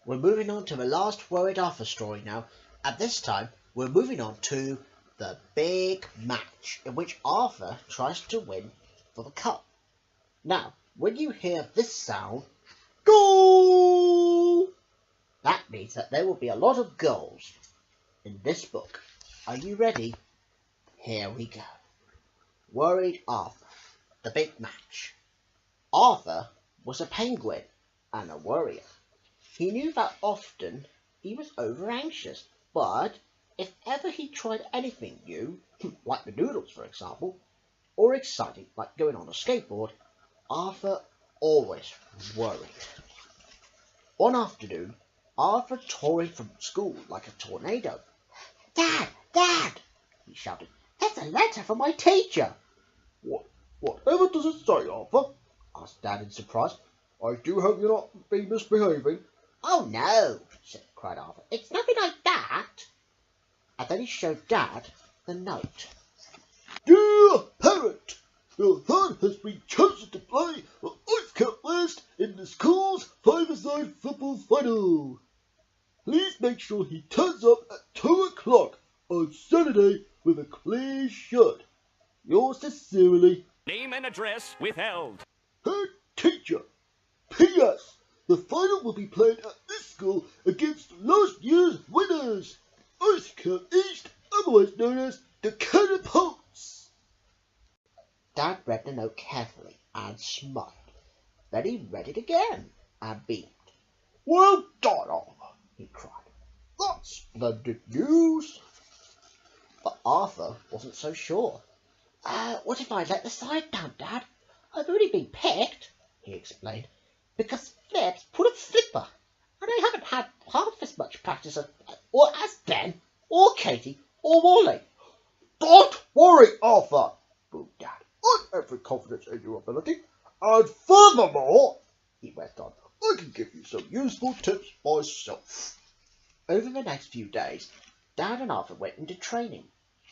We're moving on to the last Worried Arthur story now. At this time, we're moving on to the big match in which Arthur tries to win for the cup. Now, when you hear this sound, goal! That means that there will be a lot of goals in this book. Are you ready? Here we go. Worried Arthur, the big match. Arthur was a penguin and a worrier. He knew that often he was over-anxious, but if ever he tried anything new, like the noodles for example, or exciting like going on a skateboard, Arthur always worried. One afternoon, Arthur tore in from school like a tornado. "Dad! Dad!" he shouted. "There's a letter from my teacher!" Whatever does it say, Arthur?" asked Dad in surprise. "I do hope you're not been misbehaving." "Oh no!" cried Arthur. "It's nothing like that." And then he showed Dad the note. "Dear parent, your son has been chosen to play for Ice Cap West in the school's five-a-side football final. Please make sure he turns up at 2 o'clock on Saturday with a clear shirt. Yours sincerely, Name and address withheld. Head Teacher. P.S. The final will be played at this school against last year's winners, Ice Cap East, otherwise known as the Catapults." Dad read the note carefully and smiled. Then he read it again and beamed. "Well done, Arthur," he cried. "That's splendid news." But Arthur wasn't so sure. What if I let the side down, Dad? I've already been picked," he explained, "because Flips put a flipper, and I haven't had half as much practice as Ben, or Katie, or Wally." "Don't worry, Arthur," boomed Dad. "I've every confidence in your ability, and furthermore," he went on, "I can give you some useful tips myself." Over the next few days, Dad and Arthur went into training.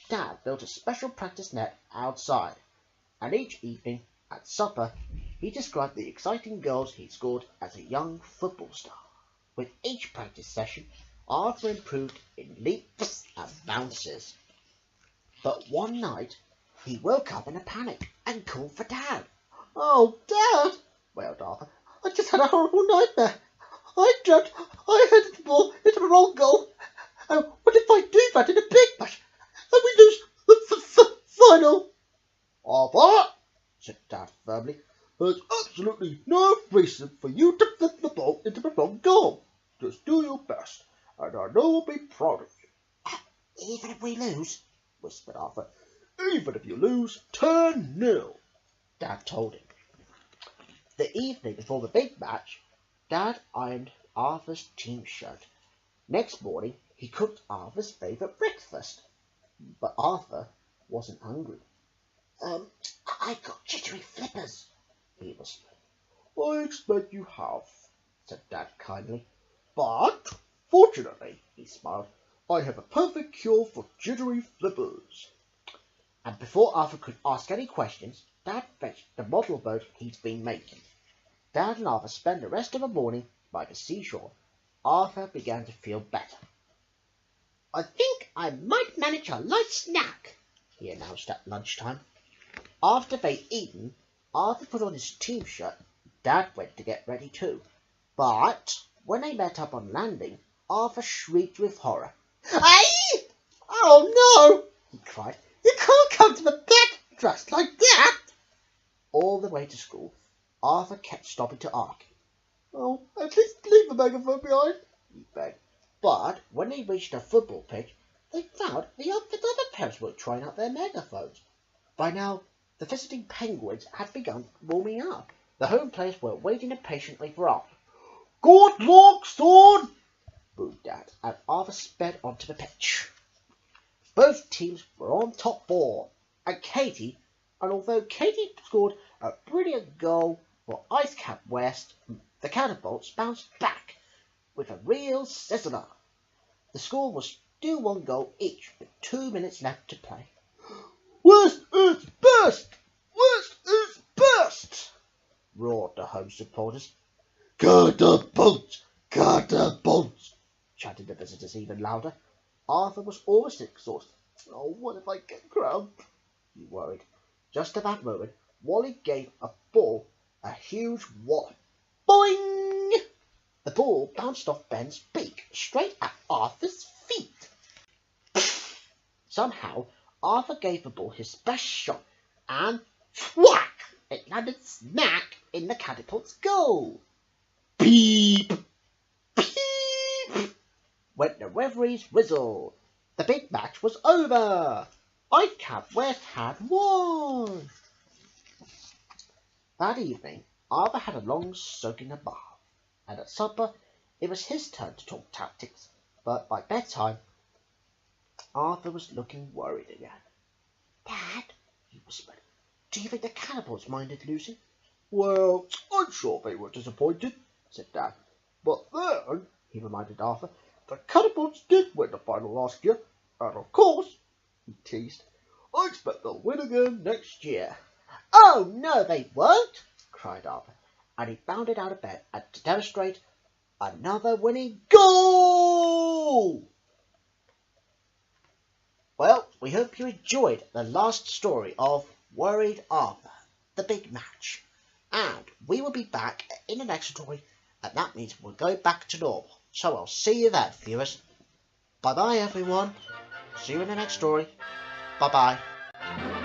Dad built a special practice net outside, and each evening at supper he described the exciting goals he scored as a young football star. With each practice session, Arthur improved in leaps and bounces. But one night he woke up in a panic and called for Dad. "Oh, Dad!" wailed Arthur. "I just had a horrible nightmare. I dreamt I headed the ball into the wrong goal. And what if I do that in a big match and we lose the final?" "Arthur," said Dad firmly, "there's absolutely no reason for you to flip the ball into the wrong goal. Just do your best, and I know I'll be proud of you." "Even if we lose?" whispered Arthur. "Even if you lose 10-0, Dad told him. The evening before the big match, Dad ironed Arthur's team shirt. Next morning, he cooked Arthur's favourite breakfast. But Arthur wasn't hungry. "I got jittery flippers," he whispered. I expect you have," said Dad kindly. "But, fortunately," he smiled, "I have a perfect cure for jittery flippers." And before Arthur could ask any questions, Dad fetched the model boat he'd been making. Dad and Arthur spent the rest of the morning by the seashore. Arthur began to feel better. "I think I might manage a light snack," he announced at lunchtime. After they'd eaten, Arthur put on his team shirt. Dad went to get ready too. But when they met up on landing, Arthur shrieked with horror. "Aye! Oh no!" he cried. "You can't come to the back dressed like that!" All the way to school, Arthur kept stopping to argue. "Oh, at least leave the megaphone behind," he begged. But when they reached a football pitch, they found the other parents were trying out their megaphones. By now, the visiting Penguins had begun warming up. The home players were waiting impatiently for Arthur. "Good luck, son!" boomed Dad, and Arthur sped onto the pitch. Both teams were on top four, and although Katie scored a brilliant goal for Ice Cap West, the Catapults bounced back with a real sizzler. The score was still 1 goal each, with 2 minutes left to play. "West is best! West is best!" roared the home supporters. "Catapults! Catapults! shouted the visitors even louder. Arthur was almost exhausted. Oh, what if I get cramped? He worried. Just at that moment, Wally gave a ball a huge wallop. Boing! The ball bounced off Ben's beak straight at Arthur's feet. Somehow, Arthur gave the ball his best shot, and whack! It landed smack in the catapult's goal. Beep! Beep! Went the referee's whistle. The big match was over. Icecap West had won. That evening, Arthur had a long soak in the bath, and at supper it was his turn to talk tactics, but by bedtime Arthur was looking worried again. Dad, he whispered, do you think the cannibals minded losing? Well, I'm sure they were disappointed, said Dad. but then, He reminded Arthur. the Catapults did win the final last year, and of course, he teased, I expect they'll win again next year. Oh, no, they won't, cried Arthur, and he bounded out of bed to demonstrate another winning goal. Well, we hope you enjoyed the last story of Worried Arthur, the big match. And we will be back in the next story, and that means we'll go back to normal. So I'll see you then, viewers. Bye-bye, everyone. See you in the next story. Bye-bye.